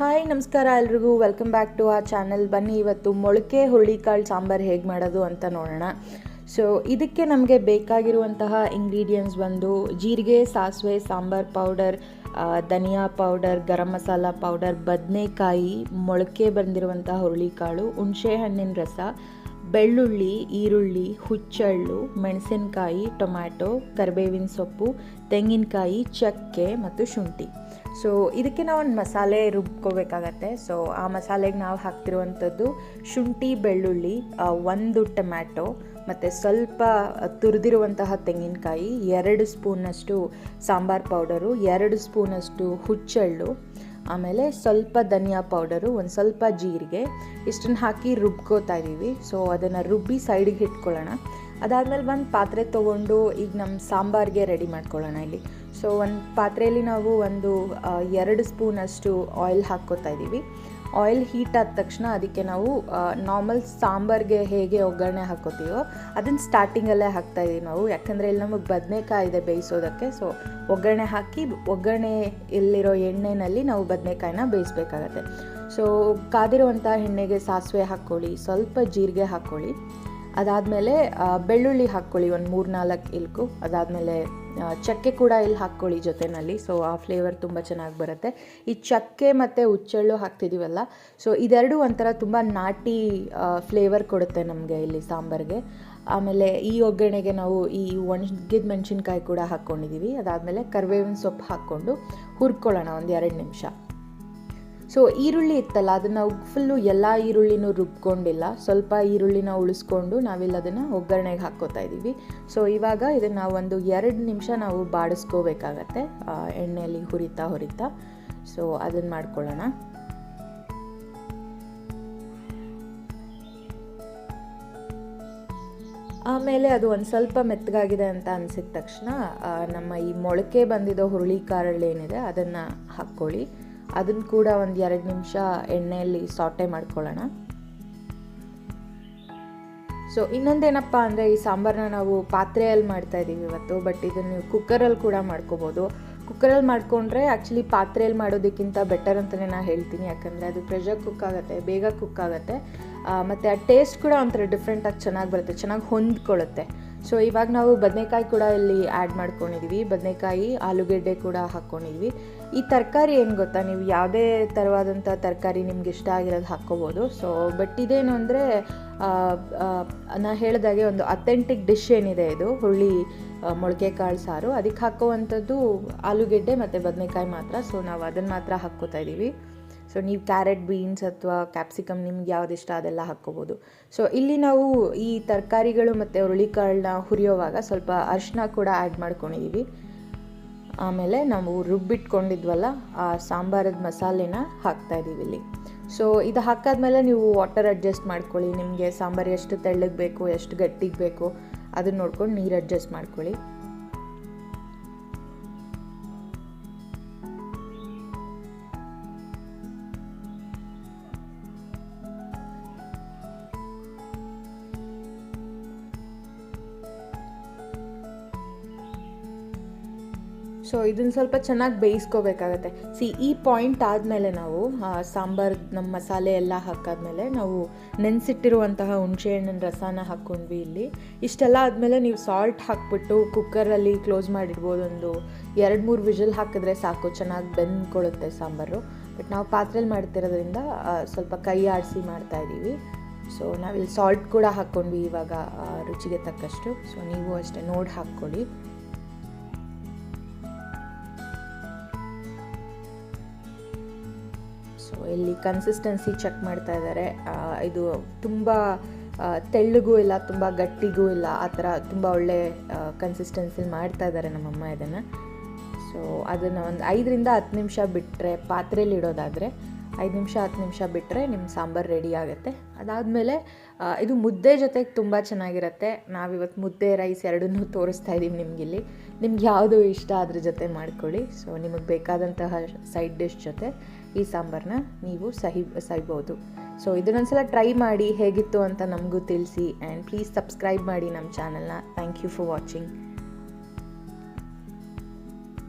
Hi ನಮಸ್ಕಾರ ಎಲ್ರಿಗೂ welcome back to ಆ ಚಾನಲ್. ಬನ್ನಿ ಇವತ್ತು ಮೊಳಕೆ ಹುರುಳಿಕಾಳು ಸಾಂಬಾರು ಹೇಗೆ ಮಾಡೋದು ಅಂತ ನೋಡೋಣ. ಸೊ ಇದಕ್ಕೆ ನಮಗೆ ಬೇಕಾಗಿರುವಂತಹ ಇಂಗ್ರೀಡಿಯೆಂಟ್ಸ್ ಬಂದು ಜೀರಿಗೆ, ಸಾಸಿವೆ, ಸಾಂಬಾರ್ ಪೌಡರ್, ಧನಿಯಾ ಪೌಡರ್, ಗರಂ ಮಸಾಲ ಪೌಡರ್, ಬದನೆಕಾಯಿ, ಮೊಳಕೆ ಬಂದಿರುವಂತಹ ಹುರುಳಿಕಾಳು, ಹುಣಸೆ ಹಣ್ಣಿನ ರಸ, ಬೆಳ್ಳುಳ್ಳಿ, ಈರುಳ್ಳಿ, ಹುಚ್ಚೆಳ್ಳು, ಮೆಣಸಿನಕಾಯಿ, ಟೊಮ್ಯಾಟೊ, ಕರಿಬೇವಿನ ಸೊಪ್ಪು, ತೆಂಗಿನಕಾಯಿ, ಚಕ್ಕೆ ಮತ್ತು ಶುಂಠಿ. ಸೊ ಇದಕ್ಕೆ ನಾವು ಒಂದು ಮಸಾಲೆ ರುಬ್ಕೋಬೇಕಾಗತ್ತೆ. ಸೊ ಆ ಮಸಾಲೆಗೆ ನಾವು ಹಾಕ್ತಿರುವಂಥದ್ದು ಶುಂಠಿ, ಬೆಳ್ಳುಳ್ಳಿ, ಒಂದು ಟೊಮ್ಯಾಟೊ ಮತ್ತು ಸ್ವಲ್ಪ ತುರಿದಿರುವಂತಹ ತೆಂಗಿನಕಾಯಿ, 2 ಸ್ಪೂನಷ್ಟು ಸಾಂಬಾರ್ ಪೌಡರು, 2 ಸ್ಪೂನಷ್ಟು ಹುಚ್ಚೆಳ್ಳು, ಆಮೇಲೆ ಸ್ವಲ್ಪ ಧನಿಯಾ ಪೌಡರು, ಒಂದು ಸ್ವಲ್ಪ ಜೀರಿಗೆ, ಇಷ್ಟನ್ನು ಹಾಕಿ ರುಬ್ಕೋತಾ ಇದ್ದೀವಿ. ಸೊ ಅದನ್ನು ರುಬ್ಬಿ ಸೈಡಿಗೆ ಇಟ್ಕೊಳ್ಳೋಣ. ಅದಾದಮೇಲೆ ಒಂದು ಪಾತ್ರೆ ತೊಗೊಂಡು ಈಗ ನಮ್ಮ ಸಾಂಬಾರಿಗೆ ರೆಡಿ ಮಾಡ್ಕೊಳ್ಳೋಣ. ಇಲ್ಲಿ ಸೊ ಒಂದು ಪಾತ್ರೆಯಲ್ಲಿ ನಾವು 2 ಸ್ಪೂನಷ್ಟು ಆಯಿಲ್ ಹಾಕ್ಕೋತಾ ಇದ್ದೀವಿ. ಆಯಿಲ್ ಹೀಟ್ ಆದ ತಕ್ಷಣ ಅದಕ್ಕೆ ನಾವು ನಾರ್ಮಲ್ ಸಾಂಬಾರಿಗೆ ಹೇಗೆ ಒಗ್ಗರಣೆ ಹಾಕ್ಕೋತೀವೋ ಅದನ್ನು ಸ್ಟಾರ್ಟಿಂಗಲ್ಲೇ ಹಾಕ್ತಾಯಿದ್ದೀವಿ ನಾವು, ಯಾಕಂದರೆ ಇಲ್ಲಿ ನಮಗೆ ಬದನೆಕಾಯಿ ಇದೆ ಬೇಯಿಸೋದಕ್ಕೆ. ಸೊ ಒಗ್ಗರಣೆ ಹಾಕಿ ಒಗ್ಗರಣೆಯಲ್ಲಿರೋ ಎಣ್ಣೆಯಲ್ಲಿ ನಾವು ಬದನೆಕಾಯಿನ ಬೇಯಿಸ್ಬೇಕಾಗತ್ತೆ. ಸೊ ಕಾದಿರುವಂಥ ಎಣ್ಣೆಗೆ ಸಾಸಿವೆ ಹಾಕ್ಕೊಳ್ಳಿ, ಸ್ವಲ್ಪ ಜೀರಿಗೆ ಹಾಕ್ಕೊಳ್ಳಿ, ಅದಾದಮೇಲೆ ಬೆಳ್ಳುಳ್ಳಿ ಹಾಕ್ಕೊಳ್ಳಿ, ಒಂದು 3-4 ಇಲ್ಕು, ಅದಾದಮೇಲೆ ಚಕ್ಕೆ ಕೂಡ ಇಲ್ಲಿ ಹಾಕ್ಕೊಳ್ಳಿ ಜೊತೆಯಲ್ಲಿ. ಸೊ ಆ ಫ್ಲೇವರ್ ತುಂಬ ಚೆನ್ನಾಗಿ ಬರುತ್ತೆ. ಈ ಚಕ್ಕೆ ಮತ್ತು ಹುಚ್ಚೆಳ್ಳು ಹಾಕ್ತಿದ್ದೀವಲ್ಲ, ಸೊ ಇದೆರಡು ಒಂಥರ ತುಂಬ ನಾಟಿ ಫ್ಲೇವರ್ ಕೊಡುತ್ತೆ ನಮಗೆ ಇಲ್ಲಿ ಸಾಂಬಾರಿಗೆ. ಆಮೇಲೆ ಈ ಒಗ್ಗರಣೆಗೆ ನಾವು ಈ ಒಣಗಿದ ಮೆಣಸಿನ್ಕಾಯಿ ಕೂಡ ಹಾಕ್ಕೊಂಡಿದ್ದೀವಿ. ಅದಾದಮೇಲೆ ಕರಿಬೇವಿನ ಸೊಪ್ಪು ಹಾಕ್ಕೊಂಡು ಹುರ್ಕೊಳ್ಳೋಣ ಒಂದು 2 ನಿಮಿಷ. ಸೊ ಈರುಳ್ಳಿ ಇತ್ತಲ್ಲ, ಅದನ್ನು ನಾವು ಫುಲ್ಲು ಎಲ್ಲ ಈರುಳ್ಳಿನೂ ರುಬ್ಕೊಂಡಿಲ್ಲ, ಸ್ವಲ್ಪ ಈರುಳ್ಳಿನ ಉಳಿಸ್ಕೊಂಡು ನಾವಿಲ್ಲಿ ಅದನ್ನು ಒಗ್ಗರಣೆಗೆ ಹಾಕ್ಕೋತಾ ಇದ್ದೀವಿ. ಸೊ ಇವಾಗ ಇದನ್ನು ನಾವು ಒಂದು 2 ನಿಮಿಷ ನಾವು ಬಾಡಿಸ್ಕೋಬೇಕಾಗತ್ತೆ ಎಣ್ಣೆಯಲ್ಲಿ ಹುರಿತಾ. ಸೊ ಅದನ್ನು ಮಾಡ್ಕೊಳ್ಳೋಣ. ಆಮೇಲೆ ಅದು ಒಂದು ಸ್ವಲ್ಪ ಮೆತ್ತಗಾಗಿದೆ ಅಂತ ಅನಿಸಿದ ತಕ್ಷಣ ನಮ್ಮ ಈ ಮೊಳಕೆ ಬಂದಿರೋ ಹುರುಳಿಕಾಳು ಏನಿದೆ ಅದನ್ನು ಹಾಕ್ಕೊಳ್ಳಿ. ಅದನ್ನು ಕೂಡ ಒಂದು 2 ನಿಮಿಷ ಎಣ್ಣೆಯಲ್ಲಿ ಸಾಟೆ ಮಾಡ್ಕೊಳ್ಳೋಣ. ಸೊ ಇನ್ನೊಂದೇನಪ್ಪ ಅಂದರೆ ಈ ಸಾಂಬಾರನ್ನ ನಾವು ಪಾತ್ರೆಯಲ್ಲಿ ಮಾಡ್ತಾಯಿದ್ದೀವಿ ಇವತ್ತು, ಬಟ್ ಇದನ್ನು ನೀವು ಕುಕ್ಕರಲ್ಲಿ ಕೂಡ ಮಾಡ್ಕೋಬೋದು. ಕುಕ್ಕರಲ್ಲಿ ಮಾಡಿಕೊಂಡ್ರೆ ಆ್ಯಕ್ಚುಲಿ ಪಾತ್ರೆಯಲ್ಲಿ ಮಾಡೋದಕ್ಕಿಂತ ಬೆಟರ್ ಅಂತಲೇ ನಾನು ಹೇಳ್ತೀನಿ, ಯಾಕಂದರೆ ಅದು ಪ್ರೆಷರ್ ಕುಕ್ ಆಗುತ್ತೆ, ಬೇಗ ಕುಕ್ ಆಗುತ್ತೆ, ಮತ್ತು ಆ ಟೇಸ್ಟ್ ಕೂಡ ಒಂಥರ ಡಿಫ್ರೆಂಟಾಗಿ ಚೆನ್ನಾಗಿ ಬರುತ್ತೆ, ಚೆನ್ನಾಗಿ ಹೊಂದ್ಕೊಳ್ಳುತ್ತೆ. ಸೊ ಇವಾಗ ನಾವು ಬದನೆಕಾಯಿ ಕೂಡ ಇಲ್ಲಿ ಆ್ಯಡ್ ಮಾಡ್ಕೊಂಡಿದ್ದೀವಿ, ಬದನೆಕಾಯಿ, ಆಲೂಗೆಡ್ಡೆ ಕೂಡ ಹಾಕ್ಕೊಂಡಿದ್ವಿ. ಈ ತರಕಾರಿ ಏನು ಗೊತ್ತಾ, ನೀವು ಯಾವುದೇ ಥರವಾದಂಥ ತರಕಾರಿ ನಿಮ್ಗೆ ಇಷ್ಟ ಆಗಿರೋದು ಹಾಕ್ಕೋಬೋದು. ಸೊ ಬಟ್ ಇದೇನು ಅಂದರೆ ನಾನು ಹೇಳಿದಾಗೆ ಒಂದು ಅಥೆಂಟಿಕ್ ಡಿಶ್ ಏನಿದೆ ಇದು ಹುರುಳಿ ಮೊಳಕೆ ಕಾಳು ಸಾರು, ಅದಕ್ಕೆ ಹಾಕೋವಂಥದ್ದು ಆಲೂಗೆಡ್ಡೆ ಮತ್ತು ಬದನೆಕಾಯಿ ಮಾತ್ರ. ಸೊ ನಾವು ಅದನ್ನು ಮಾತ್ರ ಹಾಕ್ಕೋತಾ ಇದ್ದೀವಿ. ಸೊ ನೀವು ಕ್ಯಾರೆಟ್, ಬೀನ್ಸ್ ಅಥವಾ ಕ್ಯಾಪ್ಸಿಕಮ್ ನಿಮ್ಗೆ ಯಾವ್ದು ಇಷ್ಟ ಅದೆಲ್ಲ ಹಾಕ್ಕೋಬೋದು. ಸೊ ಇಲ್ಲಿ ನಾವು ಈ ತರಕಾರಿಗಳು ಮತ್ತು ಹುರುಳಿಕಾಳನ್ನ ಹುರಿಯೋವಾಗ ಸ್ವಲ್ಪ ಅರಿಶಿನ ಕೂಡ ಆ್ಯಡ್ ಮಾಡ್ಕೊಂಡಿದ್ದೀವಿ. ಆಮೇಲೆ ನಾವು ರುಬ್ಬಿಟ್ಕೊಂಡಿದ್ವಲ್ಲ ಆ ಸಾಂಬಾರದ ಮಸಾಲೆನ ಹಾಕ್ತಾಯಿದ್ದೀವಿ ಇಲ್ಲಿ. ಸೊ ಇದು ಹಾಕಾದ್ಮೇಲೆ ನೀವು ವಾಟರ್ ಅಡ್ಜಸ್ಟ್ ಮಾಡ್ಕೊಳ್ಳಿ, ನಿಮಗೆ ಸಾಂಬಾರು ಎಷ್ಟು ತೆಳ್ಳಗೆ ಬೇಕು, ಎಷ್ಟು ಗಟ್ಟಿಗೆ ಬೇಕು ಅದನ್ನ ನೋಡ್ಕೊಂಡು ನೀರು ಅಡ್ಜಸ್ಟ್ ಮಾಡ್ಕೊಳ್ಳಿ. ಸೊ ಇದನ್ನು ಸ್ವಲ್ಪ ಚೆನ್ನಾಗಿ ಬೇಯಿಸ್ಕೋಬೇಕಾಗತ್ತೆ. ಈ ಪಾಯಿಂಟ್ ಆದಮೇಲೆ ನಾವು ಸಾಂಬಾರು ನಮ್ಮ ಮಸಾಲೆ ಎಲ್ಲ ಹಾಕಾದ್ಮೇಲೆ ನಾವು ನೆನೆಸಿಟ್ಟಿರುವಂತಹ ಹುಣಸೆಹಣ್ಣಿನ ರಸನ ಹಾಕ್ಕೊಂಡ್ವಿ ಇಲ್ಲಿ. ಇಷ್ಟೆಲ್ಲ ಆದಮೇಲೆ ನೀವು ಸಾಲ್ಟ್ ಹಾಕ್ಬಿಟ್ಟು ಕುಕ್ಕರಲ್ಲಿ ಕ್ಲೋಸ್ ಮಾಡಿಡ್ಬೋದು. ಒಂದು 2-3 ವಿಷಲ್ ಹಾಕಿದ್ರೆ ಸಾಕು, ಚೆನ್ನಾಗಿ ಬೆಂದ್ಕೊಳ್ಳುತ್ತೆ ಸಾಂಬಾರು. ಬಟ್ ನಾವು ಪಾತ್ರೆಯಲ್ಲಿ ಮಾಡ್ತಿರೋದ್ರಿಂದ ಸ್ವಲ್ಪ ಕೈ ಆಡಿಸಿ ಮಾಡ್ತಾಯಿದ್ದೀವಿ. ಸೊ ನಾವಿಲ್ಲಿ ಸಾಲ್ಟ್ ಕೂಡ ಹಾಕ್ಕೊಂಡ್ವಿ ಇವಾಗ ರುಚಿಗೆ ತಕ್ಕಷ್ಟು. ಸೊ ನೀವು ಅಷ್ಟೇ ನೋಡಿ ಹಾಕ್ಕೊಳ್ಳಿ. ಸೊ ಇಲ್ಲಿ ಕನ್ಸಿಸ್ಟೆನ್ಸಿ ಚೆಕ್ ಮಾಡ್ತಾ ಇದ್ದಾರೆ. ಇದು ತುಂಬ ತೆಳ್ಳಗೂ ಇಲ್ಲ, ತುಂಬ ಗಟ್ಟಿಗೂ ಇಲ್ಲ, ಆ ಥರ ತುಂಬ ಒಳ್ಳೆ ಕನ್ಸಿಸ್ಟೆನ್ಸಿಲಿ ಮಾಡ್ತಾ ಇದ್ದಾರೆ ನಮ್ಮಮ್ಮ ಇದನ್ನು. ಸೊ ಅದನ್ನು ಒಂದು 5-10 ನಿಮಿಷ ಬಿಟ್ಟರೆ, ಪಾತ್ರೆಯಲ್ಲಿ ಇಡೋದಾದರೆ 5-10 ನಿಮಿಷ ಬಿಟ್ಟರೆ ನಿಮ್ಮ ಸಾಂಬಾರು ರೆಡಿ ಆಗುತ್ತೆ. ಅದಾದಮೇಲೆ ಇದು ಮುದ್ದೆ ಜೊತೆಗೆ ತುಂಬ ಚೆನ್ನಾಗಿರುತ್ತೆ. ನಾವಿವತ್ತು ಮುದ್ದೆ, ರೈಸ್ ಎರಡನ್ನೂ ತೋರಿಸ್ತಾ ಇದ್ದೀವಿ ನಿಮಗಿಲ್ಲಿ. ನಿಮ್ಗೆ ಯಾವುದು ಇಷ್ಟ ಅದ್ರ ಜೊತೆ ಮಾಡ್ಕೊಳ್ಳಿ. ಸೊ ನಿಮಗೆ ಬೇಕಾದಂತಹ ಸೈಡ್ ಡಿಶ್ ಜೊತೆ ಈ ಸಾಂಬಾರನ್ನ ನೀವು ಸಹಿಬೋದು. ಸೊ ಇದನ್ನೊಂದ್ಸಲ ಟ್ರೈ ಮಾಡಿ ಹೇಗಿತ್ತು ಅಂತ ನಮಗೂ ತಿಳಿಸಿ. ಆ್ಯಂಡ್ ಪ್ಲೀಸ್ ಸಬ್ಸ್ಕ್ರೈಬ್ ಮಾಡಿ ನಮ್ಮ ಚಾನಲ್ನ. Thank you for watching.